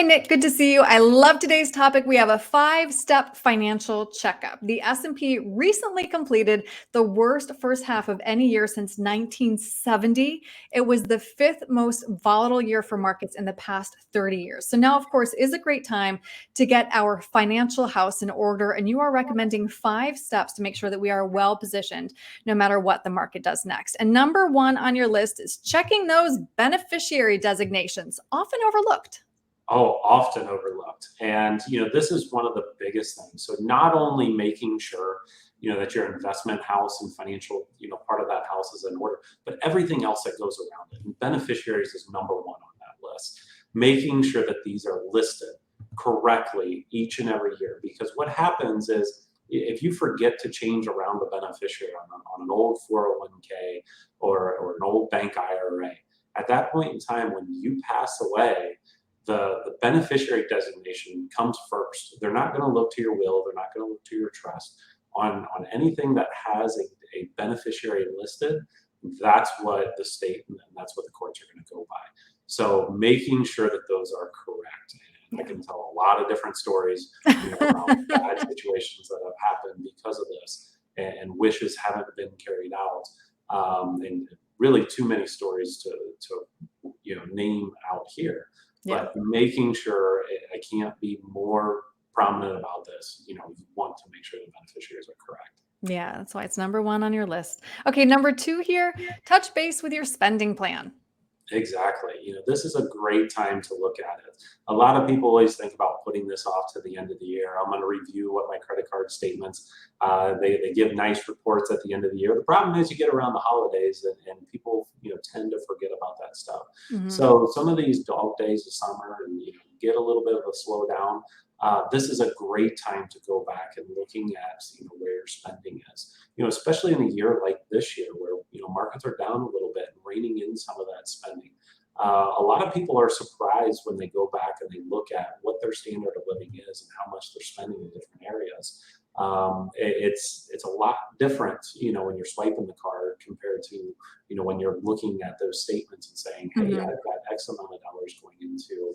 Nick, good to see you. I love today's topic. We have a 5-step financial checkup. The S&P recently completed the worst first half of any year since 1970. It was the 5th most volatile year for markets in the past 30 years. So now, of course, is a great time to get our financial house in order. And you are recommending 5 steps to make sure that we are well positioned no matter what the market does next. And number 1 on your list is checking those beneficiary designations, often overlooked. Oh, often overlooked. And, this is one of the biggest things. So not only making sure, that your investment house and financial, part of that house is in order, but everything else that goes around it. And beneficiaries is number 1 on that list. Making sure that these are listed correctly each and every year. Because what happens is if you forget to change around the beneficiary on an old 401k or an old bank IRA, at that point in time when you pass away, the beneficiary designation comes first. They're not going to look to your will. They're not going to look to your trust. On anything that has a beneficiary listed, that's what the state and that's what the courts are going to go by. So making sure that those are correct. And I can tell a lot of different stories around bad situations that have happened because of this, and wishes haven't been carried out. And really too many stories to name out here. But making sure, I can't be more prominent about this. You want to make sure the beneficiaries are correct. Yeah, that's why it's number 1 on your list. Okay, number 2 here, touch base with your spending plan. Exactly. This is a great time to look at it. A lot of people always think about putting this off to the end of the year. I'm going to review what my credit card statements. They give nice reports at the end of the year. The problem is you get around the holidays and people tend to forget about that stuff. Mm-hmm. So some of these dog days of summer and get a little bit of a slowdown. This is a great time to go back and looking at where your spending is. Especially in a year like this year where markets are down a little bit and reining in some of that spending. A lot of people are surprised when they go back and they look at what their standard of living is and how much they're spending in different areas. It's a lot different, when you're swiping the card compared to, when you're looking at those statements and saying, hey, Mm-hmm. I've got X amount of dollars going into,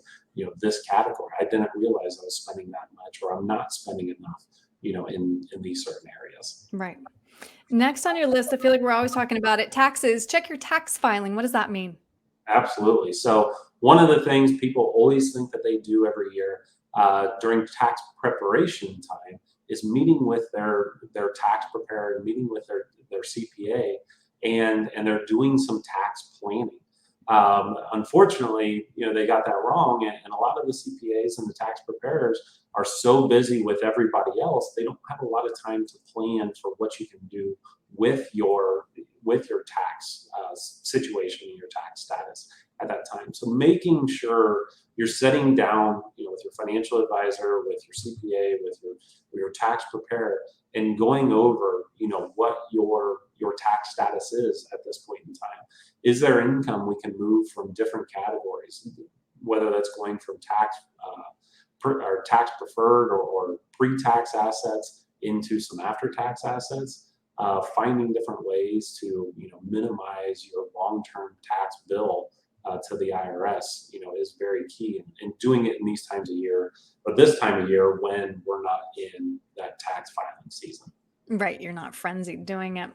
this category. I didn't realize I was spending that much, or I'm not spending enough, in these certain areas. Right. Next on your list, I feel like we're always talking about it. Taxes. Check your tax filing. What does that mean? Absolutely. So one of the things people always think that they do every year during tax preparation time is meeting with their tax preparer, meeting with their CPA, and they're doing some tax planning. Unfortunately, they got that wrong, and a lot of the CPAs and the tax preparers are so busy with everybody else, they don't have a lot of time to plan for what you can do with your tax situation and your tax status at that time. So making sure you're sitting down, with your financial advisor, with your CPA, with your tax preparer, and going over, what your tax status is at this point in time. Is there income we can move from different categories, whether that's going from tax preferred or pre-tax assets into some after-tax assets? Finding different ways to minimize your long-term tax bill to the IRS is very key, and doing it in these times of year, or this time of year when we're not in that tax filing season. Right. You're not frenzied doing it.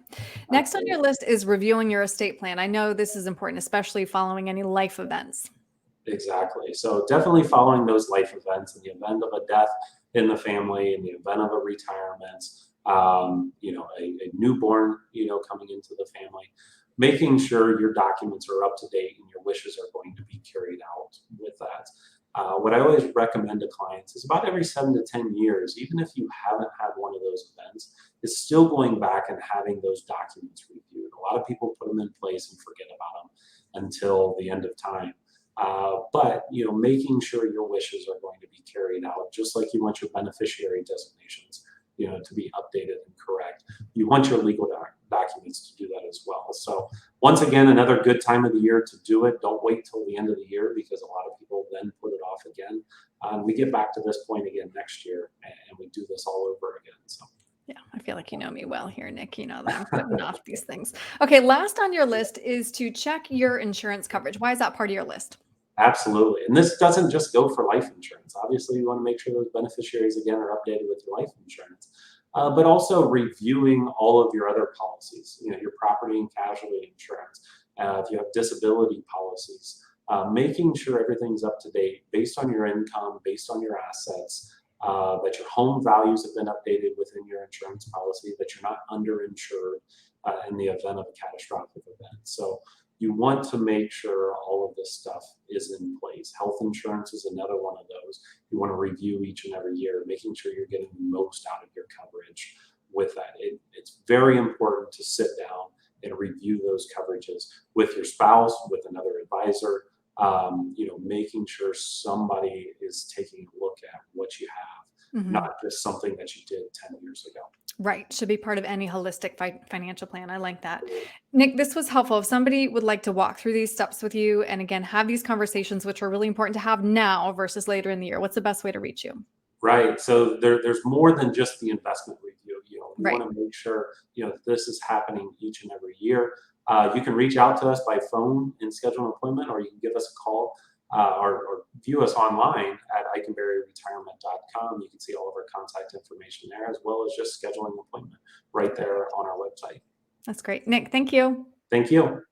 Next on your list is reviewing your estate plan. I know this is important, especially following any life events. Exactly. So definitely following those life events in the event of a death in the family, in the event of a retirement, a newborn, coming into the family, making sure your documents are up to date and your wishes are going to be carried out with that. What I always recommend to clients is about every 7 to 10 years, even if you haven't had one of those events, is still going back and having those documents reviewed. A lot of people put them in place and forget about them until the end of time. But making sure your wishes are going to be carried out, just like you want your beneficiary designations, to be updated and correct. You want your legal documents to do that as well. So once again, another good time of the year to do it. Don't wait till the end of the year, because a lot of people then put it off again. We get back to this point again next year, and we do this all over again. So. Yeah, I feel like you know me well here, Nick. You know that I'm putting off these things. Okay, last on your list is to check your insurance coverage. Why is that part of your list? Absolutely. And this doesn't just go for life insurance. Obviously, you want to make sure those beneficiaries, again, are updated with your life insurance, but also reviewing all of your other policies, your property and casualty insurance, if you have disability policies, making sure everything's up to date based on your income, based on your assets, that your home values have been updated within your insurance policy, that you're not underinsured in the event of a catastrophic event. So you want to make sure all of this stuff is in place. Health insurance is another one of those. You want to review each and every year, making sure you're getting the most out of your coverage with that. It's very important to sit down and review those coverages with your spouse, with another advisor, making sure somebody is taking a look at what you have, Mhm. not just something that you did 10 years ago. Right. Should be part of any holistic financial plan. I like that. Nick, this was helpful. If somebody would like to walk through these steps with you and again, have these conversations, which are really important to have now versus later in the year, what's the best way to reach you? Right. So there's more than just the investment review. We Right. want to make sure this is happening each and every year. You can reach out to us by phone and schedule an appointment, or you can give us a call or view us online at iconberryretirement.com. You can see all of our contact information there, as well as just scheduling an appointment right there on our website. That's great. Nick, thank you. Thank you.